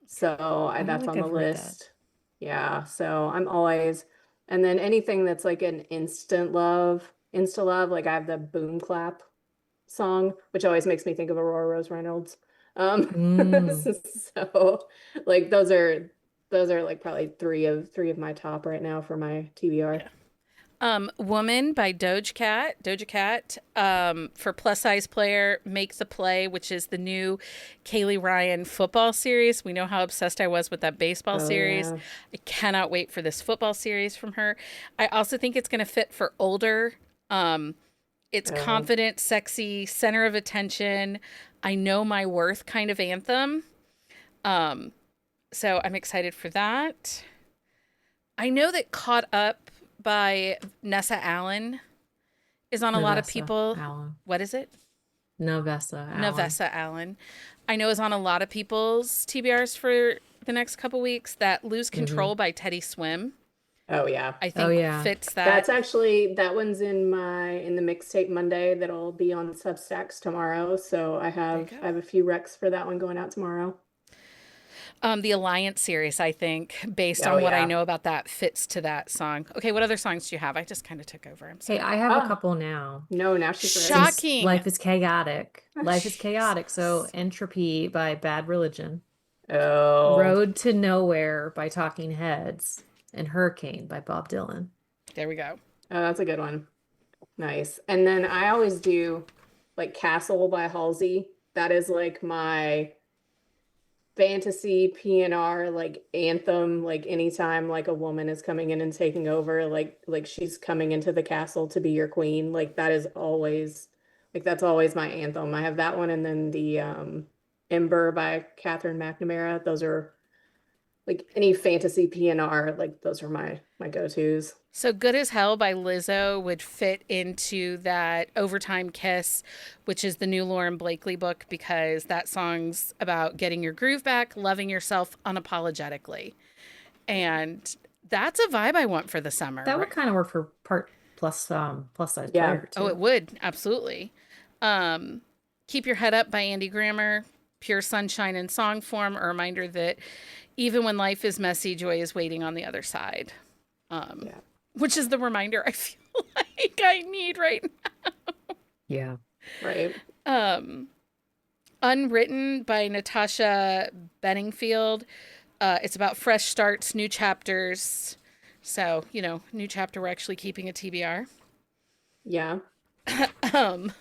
So I that's think on the I've heard that. list. Yeah. So I'm always, and then anything that's like an insta love, like I have the Boom Clap song, which always makes me think of Aurora Rose Reynolds. So like those are like probably three of my top right now for my TBR. Woman by Doja Cat, for plus size player, Make the Play, which is the new Kaylee Ryan football series. We know how obsessed I was with that baseball series. Yeah. I cannot wait for this football series from her. I also think it's going to fit for older. It's confident, sexy, center of attention. I know my worth kind of anthem. So I'm excited for that. I know that Caught Up by Nessa Allen is on a lot of Novessa people. Allen. What is it? Novessa Allen. Navessa Allen. I know is on a lot of people's TBRs for the next couple weeks. That Lose Mm-hmm. Control by Teddy Swim, Oh yeah. I Oh think yeah. fits that. That's actually that one's in the mixtape Monday that'll be on Substacks tomorrow. So There you I go. have a few recs for that one going out tomorrow. The Alliance series, I think, based Oh on what I yeah. know about that, fits to that song. Okay, what other songs do you have? I just kind of took over. I'm Hey, sorry. I have a Oh, couple now. no, now she's ready. Since Shocking. life is chaotic. Oh, Life is chaotic. So Jesus. Entropy by Bad Religion. oh, Road to Nowhere by Talking Heads. And Hurricane by Bob Dylan. There we go. that's a good one. Nice. And then I always do like Castle by Halsey. That is like my fantasy PNR like anthem. Like anytime like a woman is coming in and taking over, like she's coming into the castle to be your queen. Like that is always like that's always my anthem. I have that one and then the Ember by Catherine McNamara. Those are like any fantasy PNR, like those are my go-tos. So Good as Hell by Lizzo would fit into that Overtime Kiss, which is the new Lauren Blakely book, because that song's about getting your groove back, loving yourself unapologetically. And that's a vibe I want for the summer, That would right? kind of work for plus size Yeah. player Oh, it too. would. Absolutely. Um, Keep Your Head Up by Andy Grammer. Pure sunshine in song form, a reminder that even when life is messy, joy is waiting on the other side. Um, Yeah. which is the reminder I feel like I need right Yeah. Right. now. Unwritten by Natasha Benningfield. It's about fresh starts, new chapters. So, new chapter, we're actually keeping a TBR. Yeah. Um,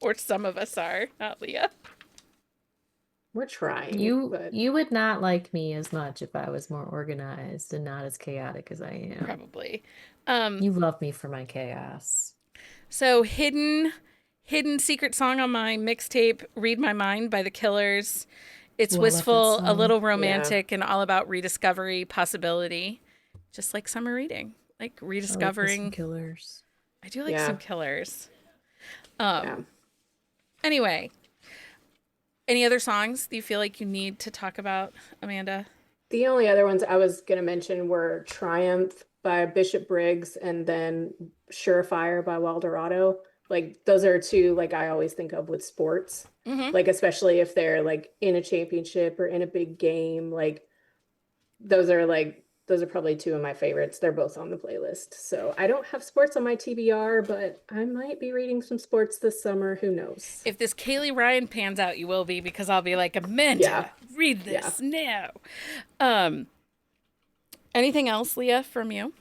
or some of us are, not Leah. We're trying, You but you would not like me as much if I was more organized and not as chaotic as I am. Probably. Um, You love me for my chaos. so hidden secret song on my mixtape, Read My Mind by The Killers. It's Ooh, I love that wistful, a song. little yeah. romantic, and all about rediscovery, possibility. Just like summer reading. Like I like me some rediscovering. killers. I do like some Yeah. killers. Yeah. Anyway, any other songs that you feel like you need to talk about, Amanda? The only other ones I was going to mention were Triumph by Bishop Briggs and then Surefire by Wildorado. Like those are two like I always think of with sports. Mm-hmm. Like especially if they're like in a championship or in a big game, those are probably two of my favorites. They're both on the playlist. So I don't have sports on my TBR, but I might be reading some sports this summer. Who knows? If this Kaylee Ryan pans out, you will be, because I'll be like, Yeah. Amanda, read Yeah. this now. Um, Anything else, Leah, from you?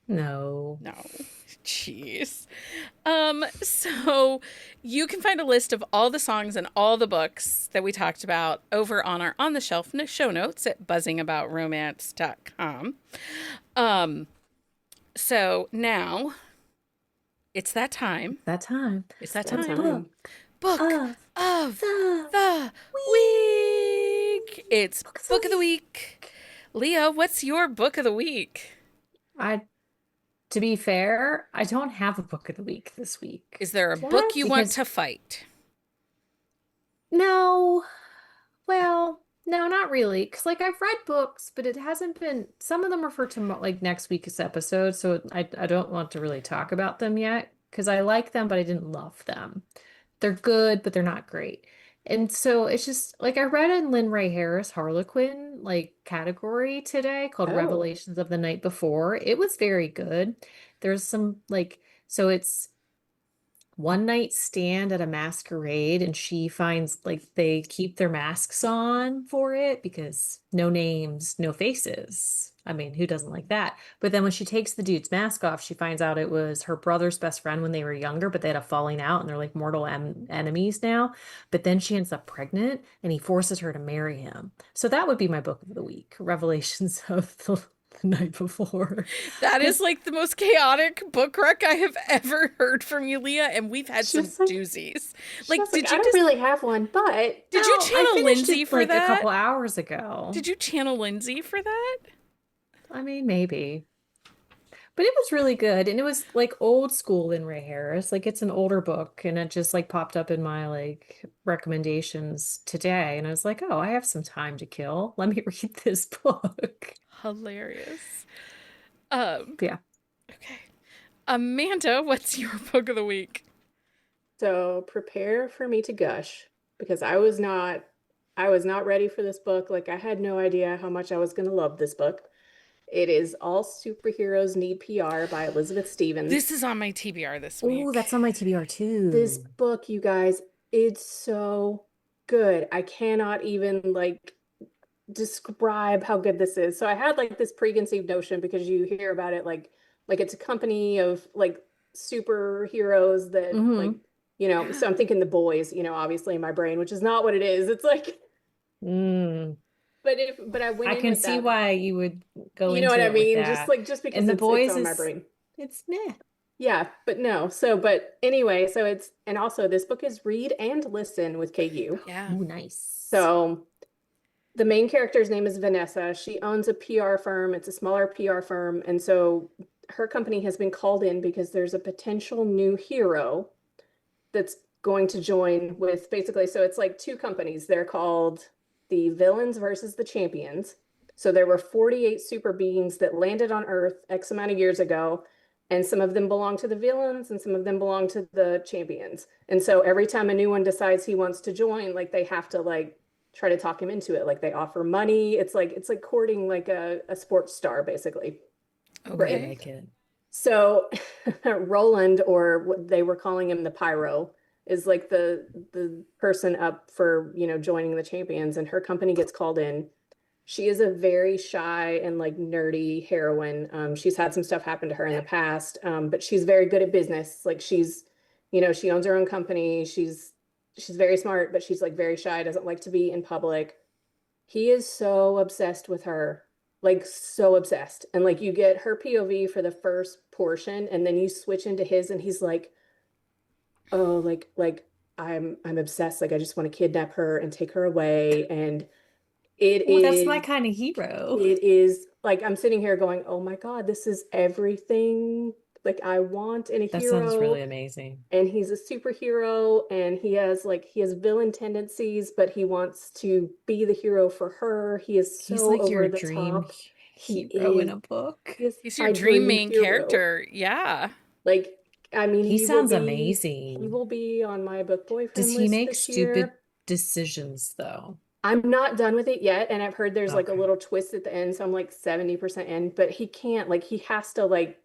No. No. Jeez. So you can find a list of all the songs and all the books that we talked about over on our On the Shelf show notes at buzzingaboutromance.com. So now it's that time. That time. It's that That The time. book time. Book of of the the week. It's Book of the Week. Leah, what's your book of the week? I To be fair, I don't have a book of the week this week. Is there a book What? you want Because to fight? no, well, no, not really. Because like I've read books, but it hasn't been. Some of them are for tomorrow, like next week's episode. So I don't want to really talk about them yet because I like them, but I didn't love them. They're good, but they're not great. And so it's just like I read in Lynn Ray Harris Harlequin like category today called Oh. Revelations of the Night Before. It was very good. There's some like so it's one night stand at a masquerade and she finds like they keep their masks on for it because no names, no faces. I mean, who doesn't like that? But then when she takes the dude's mask off, she finds out it was her brother's best friend when they were younger, but they had a falling out and they're like mortal enemies now. But then she ends up pregnant and he forces her to marry him. So that would be my book of the week, Revelations of the the night before. That is like the most chaotic book rec I have ever heard from you, Leah, and we've had some She's like, doozies. she Like, was like, I don't really have one, but did you Well, I channel finished Lindsay it for like a that? couple hours ago. Did you channel Lindsay for that? I mean, maybe. But it was really good. And it was like old school in Ray Harris. Like it's an older book and it just like popped up in my like recommendations today. And I was like, oh, I have some time to kill. Let me read this book. Hilarious. Um, But yeah. okay. Amanda, what's your book of the week? so prepare for me to gush because I was not ready for this book. Like I had no idea how much I was going to love this book. It is All Superheroes Need PR by Elizabeth Stevens. This is on my TBR this Oh, week. that's on my TBR too. This book, you guys, it's so good. I cannot even like describe how good this is. So I had like this preconceived notion because you hear about it like it's a company of like superheroes that like Mhm. so I'm thinking The Boys, obviously in my brain, which is not what it is. It's like Mm. but I went I in can with see that. why you would go You know what into I it with mean? that. Just because And The it's Boys on my is brain. it's meh. Yeah, but no. So but anyway, so it's and also this book is read and listen with KU. Yeah. Ooh, nice. So the main character's name is Vanessa. She owns a PR firm. It's a smaller PR firm. And so her company has been called in because there's a potential new hero that's going to join with basically, so it's like two companies. They're called the Villains versus the Champions. So there were 48 super beings that landed on Earth X amount of years ago. And some of them belong to the villains and some of them belong to the champions. And so every time a new one decides he wants to join, like they have to like try to talk him into it. Like they offer money. It's like courting like a sports star, basically. I Okay. like it. So Roland, or what they were calling him the Pyro, is like the person up for, joining the champions, and her company gets called in. She is a very shy and like nerdy heroine. She's had some stuff happen to her in the past, but she's very good at business. Like she owns her own company. She's very smart, but she's like very shy, doesn't like to be in public. He is so obsessed with her, like so obsessed. And like you get her POV for the first portion, and then you switch into his, and he's like, "Oh, like I'm obsessed. Like I just want to kidnap her and take her away." And it Oh, that's my is kind of hero. it is like I'm sitting here going, "Oh my God, this is everything like I want in a That sounds really hero." amazing. And he's a superhero and he has villain tendencies, but he wants to be the hero for her. He is He's so like over your the dream top. He hero in is a book. his He's your my dream dream main hero. character. Yeah. Like, I mean, He he will sounds be he amazing. will be on my book Does boyfriend he list make this stupid year. decisions though? I'm not done with it yet, and I've heard there's like a Okay. little twist at the end, so I'm like 70% in, but he can't like he has to like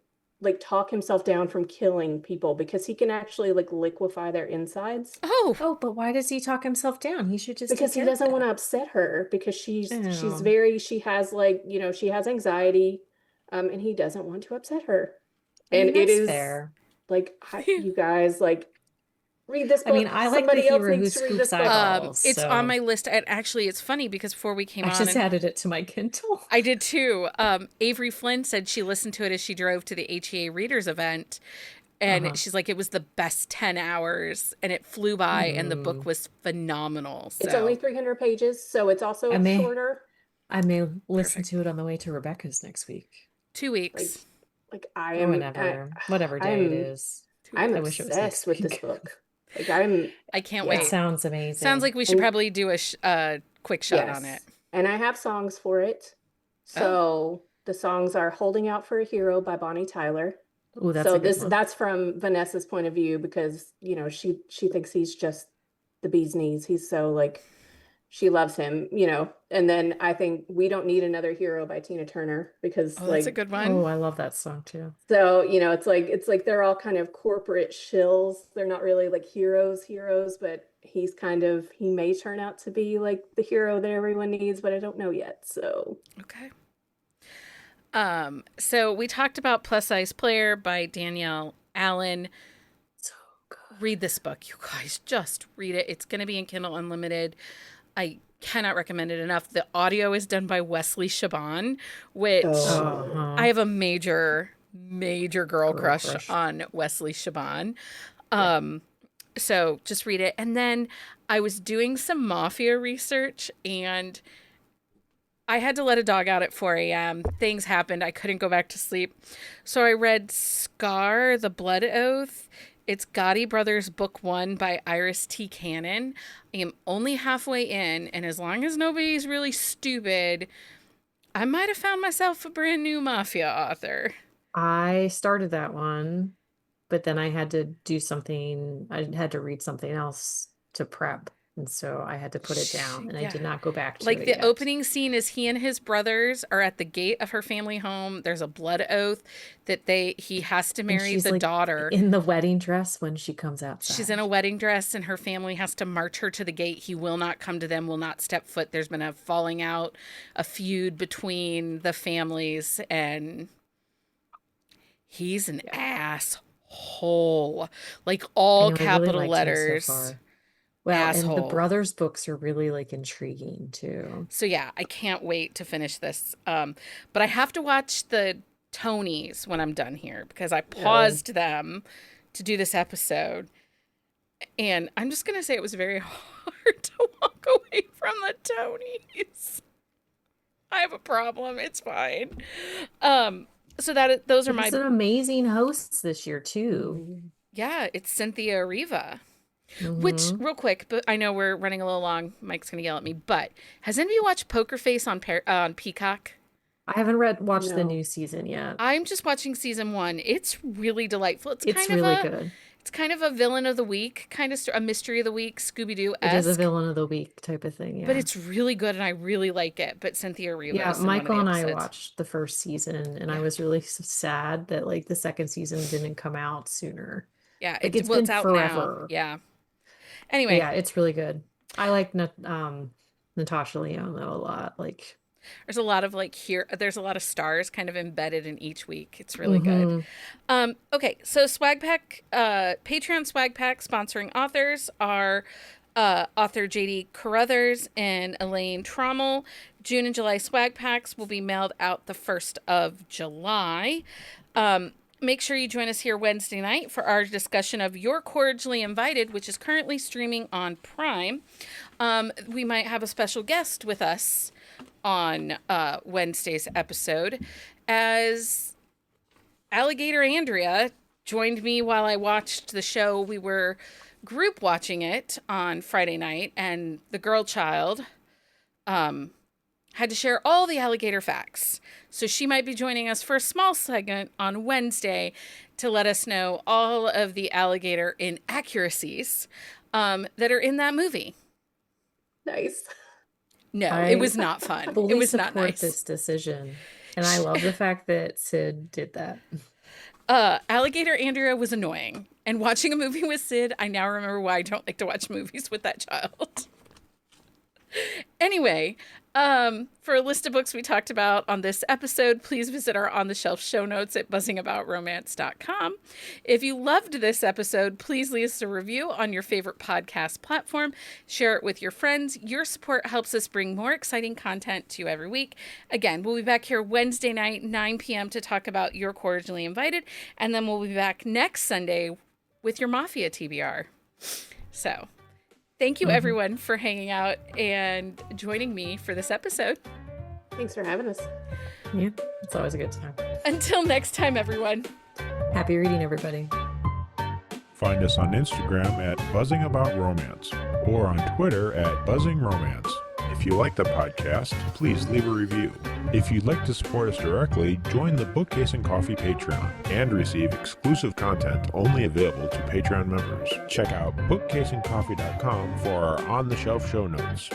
talk himself down from killing people because he can actually like liquefy their insides Oh, Oh, but why does he talk himself down? He should just take because he care of doesn't want that. to upset her because she's Oh, very she has like, she has anxiety, and he doesn't want to upset her. I And mean, it that's is fair. like you guys like read this I mean, book. I like the Somebody else hero who needs to read scoops this book. eyeballs, it's on so my list. And actually, it's funny because before we came I on, just and added it to my Kindle. I did too. Avery Flynn said she listened to it as she drove to the HEA Readers event. And Uh-huh. she's like, it was the best 10 hours and it flew by and the book Mm. was phenomenal. It's only So 300 pages, so it's I also may shorter. I may listen perfect. to it on the way to Rebecca's next week. 2 Like weeks. like I Or am whatever day it I'm is. 2 weeks. I'm I wish it was obsessed next with this week. book. Like I'm I can't It yeah. wait. sounds Sounds amazing. like we should And probably do a quick shot on it. yes. And I have songs for it. Oh, So the songs are Holding Out for a Hero by Bonnie Tyler. Oh, that's So a good this one. that's from Vanessa's point of view because, she thinks he's just the bee's knees. He's so like she loves him. And then I think We Don't Need Another Hero by Tina Turner because oh, that's a like good Oh, one. I love that song too. so, it's like they're all kind of corporate shills. They're not really like heroes, but he may turn out to be like the hero that everyone needs, but I don't know yet. So, Okay. So we talked about Plus Size Player by Danielle Allen. So good. Read this book, you guys. Just read it. It's going to be in Kindle Unlimited. I cannot recommend it enough. The audio is done by Wesley Shaban, which Oh. I have a major girl crush crush. on Wesley Shaban. So just read it. And then I was doing some mafia research, and I had to let a dog out at 4 a.m. Things happened. I couldn't go back to sleep. So I read Scar, The Blood Oath. It's Gotti Brothers Book 1 by Iris T. Cannon. I am only halfway in, and as long as nobody's really stupid, I might have found myself a brand new mafia author. I started that one, but then I had to do something. I had to read something else to prep. And so I had to put it down, and I did not go back to Like it the yet. opening scene is he and his brothers are at the gate of her family home. There's a blood oath that he has to And marry she's the like daughter. in the wedding dress when she comes outside. She's in a wedding dress, and her family has to march her to the gate. He will not come to them, will not step foot. There's been a falling out, a feud between the families, and he's an asshole. Like I all know, I really capital liked him letters. so far. Well, and the Asshole. brothers books are really like intriguing too. So yeah, I can't wait to finish this. But I have to watch the Tonys when I'm done here because I paused them to do this episode. And I'm just going to say it was very hard to walk away from the Tonys. I have a problem. It's fine. So those are my... Some amazing hosts this year too. Yeah, it's Cynthia Eriva. Which, real quick, but I know we're running a little long. Mike's going to yell at me. But has anybody watched Poker Face on Peacock? I haven't watched the new season yet. I'm just watching season 1. It's really delightful. It's kind really of good. It's kind of a villain of the week, kind of a mystery of the week, Scooby-Doo-esque. It is a villain of the week type of thing, yeah. But it's really good, and I really like it. But Cynthia Eriva. Yeah, is in one of the Michael and I episodes. watched the first season, and I was really sad that like the second season didn't come out sooner. Yeah, Like, it's been it's out forever. now. Yeah. Anyway, Yeah, it's really good. I like Natasha Lyonne though a lot. Like, there's a lot of there's a lot of stars kind of embedded in each week. It's really good. Okay, so Swag Pack, Patreon Swag Pack sponsoring authors are author JD Carruthers and Elaine Trommel. June and July Swag Packs will be mailed out the 1st of July. Make sure you join us here Wednesday night for our discussion of You're Cordially Invited, which is currently streaming on Prime. We might have a special guest with us on Wednesday's episode, as Alligator Andrea joined me while I watched the show. We were group watching it on Friday night, and the girl child had to share all the alligator facts. So she might be joining us for a small segment on Wednesday to let us know all of the alligator inaccuracies that are in that movie. Nice. No, it was not fun. It was not nice. This decision, and I love the fact that Sid did that. Alligator Andrea was annoying, and watching a movie with Sid, I now remember why I don't like to watch movies with that child. Anyway, for a list of books we talked about on this episode, please visit our On the Shelf show notes at buzzingaboutromance.com. If you loved this episode, please leave us a review on your favorite podcast platform. Share it with your friends. Your support helps us bring more exciting content to you every week. Again, we'll be back here Wednesday night, 9 p.m. to talk about You're Cordially Invited. And then we'll be back next Sunday with your Mafia TBR. So... thank you, everyone, for hanging out and joining me for this episode. Thanks for having us. Yeah, it's always a good time. Until next time, everyone. Happy reading, everybody. Find us on Instagram at buzzingaboutromance or on Twitter at buzzingromance. If you like the podcast, please leave a review. If you'd like to support us directly, join the Bookcase and Coffee Patreon and receive exclusive content only available to Patreon members. Check out bookcaseandcoffee.com for our on-the-shelf show notes.